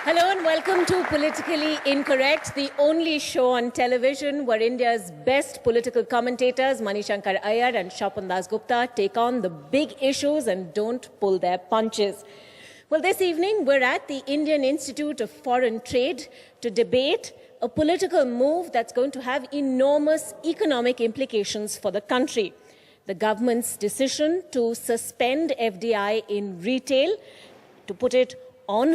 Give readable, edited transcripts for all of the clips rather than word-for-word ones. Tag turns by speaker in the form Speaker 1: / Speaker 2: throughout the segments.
Speaker 1: Hello and welcome to Politically Incorrect, the only show on television where India's best political commentators, Manishankar Iyer and Shapan Das Gupta, take on the big issues and don't pull their punches. Well, this evening we're at the Indian Institute of Foreign Trade to debate a political move that's going to have enormous economic implications for the country. The government's decision to suspend FDI in retail, to put on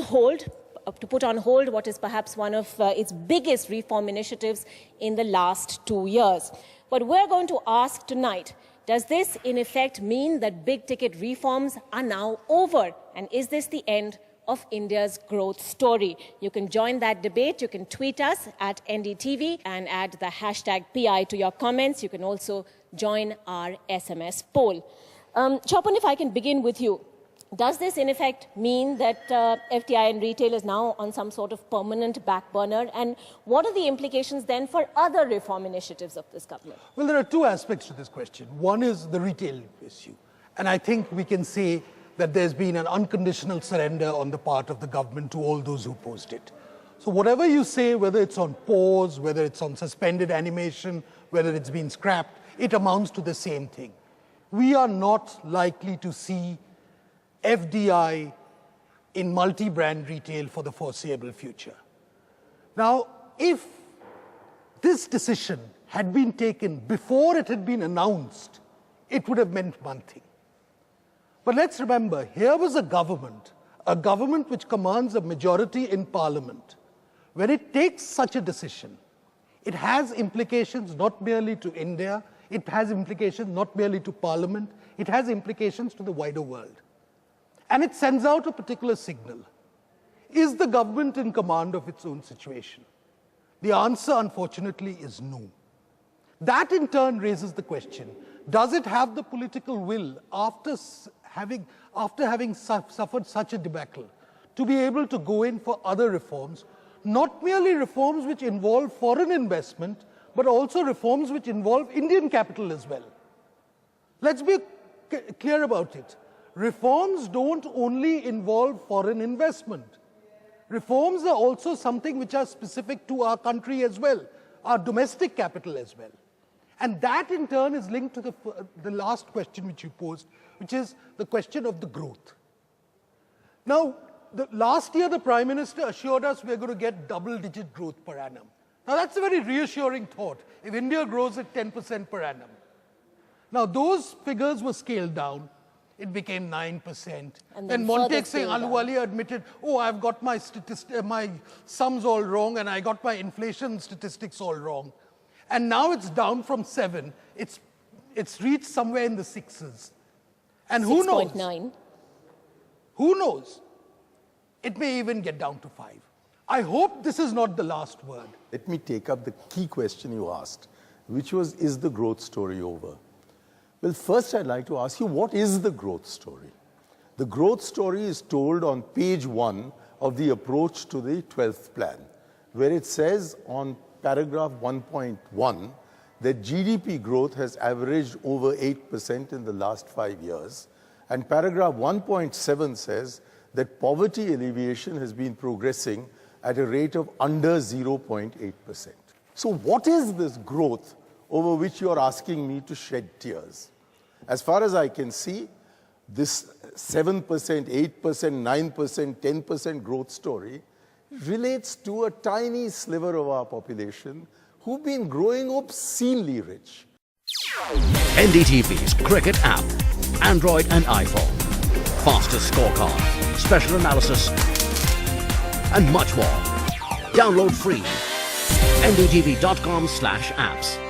Speaker 1: hold what is perhaps one of its biggest reform initiatives in the last 2 years. But we're going to ask tonight, does this in effect mean that big-ticket reforms are now over? And is this the end of India's growth story? You can join that debate. You can tweet us at NDTV and add the hashtag PI to your comments. You can also join our SMS poll. Shapan, if I can begin with you. Does this, in effect, mean that FDI in retail is now on some sort of permanent back burner? And what are the implications then for other reform initiatives of this government?
Speaker 2: Well, there are two aspects to this question. One is the retail issue. And I think we can say that there's been an unconditional surrender on the part of the government to all those who opposed it. So whatever you say, whether it's on pause, whether it's on suspended animation, whether it's been scrapped, it amounts to the same thing. We are not likely to see FDI in multi-brand retail for the foreseeable future. Now, if this decision had been taken before it had been announced, it would have meant one thing. But let's remember, here was a government which commands a majority in parliament. When it takes such a decision, it has implications not merely to India, it has implications not merely to parliament, it has implications to the wider world. And it sends out a particular signal. Is the government in command of its own situation? The answer, unfortunately, is no. That in turn raises the question, does it have the political will, after having suffered such a debacle, to be able to go in for other reforms, not merely reforms which involve foreign investment, but also reforms which involve Indian capital as well? Let's be clear about it. Reforms don't only involve foreign investment. Reforms are also something which are specific to our country as well, our domestic capital as well. And that in turn is linked to the last question which you posed, which is the question of the growth. Now, last year the Prime Minister assured us we're going to get double-digit growth per annum. Now that's a very reassuring thought, if India grows at 10% per annum. Now those figures were scaled down. It became 9%. And then Montek Singh Ahluwalia admitted, oh, I've got my sums all wrong and I got my inflation statistics all wrong. And now it's down from 7. It's reached somewhere in the 6s. And who knows?
Speaker 1: 6.9.
Speaker 2: Who knows? It may even get down to 5. I hope this is not the last word.
Speaker 3: Let me take up the key question you asked, which was, is the growth story over? Well, first I'd like to ask you, what is the growth story? The growth story is told on page 1 of the approach to the 12th plan, where it says on paragraph 1.1 that GDP growth has averaged over 8% in the last 5 years. And paragraph 1.7 says that poverty alleviation has been progressing at a rate of under 0.8%. So what is this growth over which you are asking me to shed tears? As far as I can see, this 7%, 8%, 9%, 10% growth story relates to a tiny sliver of our population who've been growing obscenely rich.
Speaker 4: NDTV's cricket app, Android and iPhone, fastest scorecard, special analysis, and much more. Download free. ndtv.com/apps.